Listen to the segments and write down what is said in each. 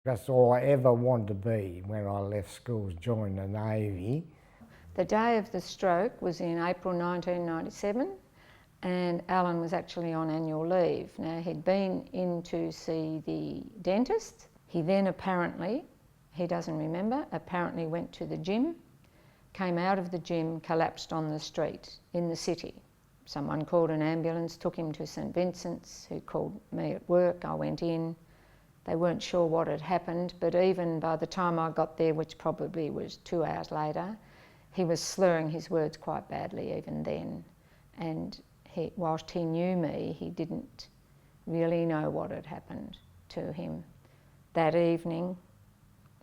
That's all I ever wanted to be when I left school, joined the Navy. The day of the stroke was in April 1997 and Alan was actually on annual leave. Now he'd been in to see the dentist. He then apparently, he doesn't remember, apparently went to the gym, came out of the gym, collapsed on the street in the city. Someone called an ambulance, took him to St Vincent's, who called me at work. I went in. They weren't sure what had happened, but even by the time I got there, which probably was 2 hours later, he was slurring his words quite badly even then. And whilst he knew me, he didn't really know what had happened to him. That evening,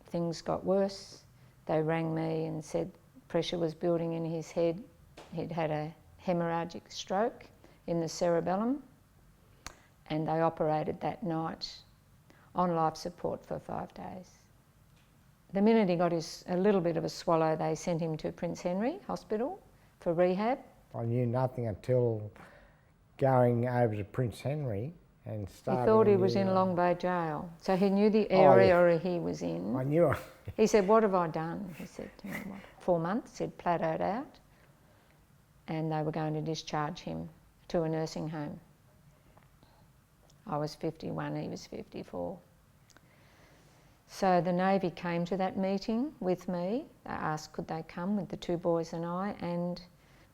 things got worse. They rang me and said pressure was building in his head. He'd had a hemorrhagic stroke in the cerebellum, and they operated that night on life support for 5 days. The minute he got a little bit of a swallow, they sent him to Prince Henry Hospital for rehab. I knew nothing until going over to Prince Henry and starting. He thought he was in Long Bay Jail, so he knew the area he was in. I knew it. He said, "What have I done?" He said to me, "What? 4 months?" He'd plateaued out, and they were going to discharge him to a nursing home. I was 51, he was 54. So the Navy came to that meeting with me. They asked could they come with the 2 boys and I, and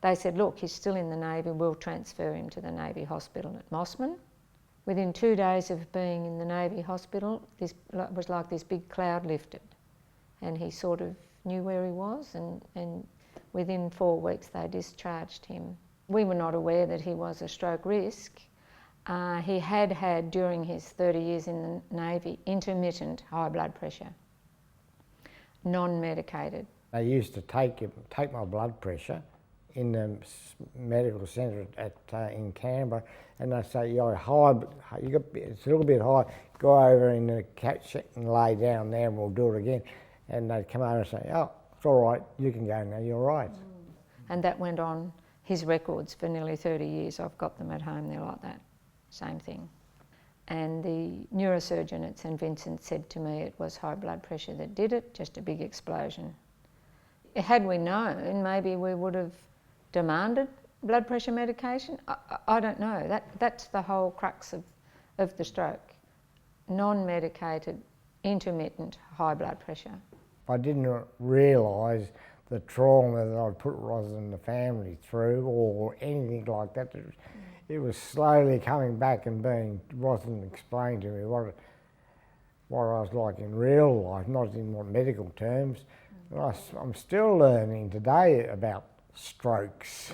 they said, look, he's still in the Navy, we'll transfer him to the Navy hospital at Mossman. Within 2 days of being in the Navy hospital, this was like this big cloud lifted, and he sort of knew where he was, and within 4 weeks they discharged him. We were not aware that he was a stroke risk. He had during his 30 years in the Navy intermittent high blood pressure, non-medicated. They used to take my blood pressure in the medical centre in Canberra, and they say it's a little bit high. Go over in the cat shed and lay down there, and we'll do it again. And they'd come over and say, "Oh, it's all right. You can go now. You're right." And that went on his records for nearly 30 years. I've got them at home. They're like that. Same thing. And the neurosurgeon at St Vincent said to me it was high blood pressure that did it, just a big explosion. Had we known, maybe we would have demanded blood pressure medication. I don't know. That's the whole crux of the stroke. Non-medicated, intermittent high blood pressure. I didn't realise the trauma that I'd put Roslyn and the family through or anything like that. It was slowly coming back and Roslyn explained to me what I was like in real life, not in medical terms. But I'm still learning today about strokes.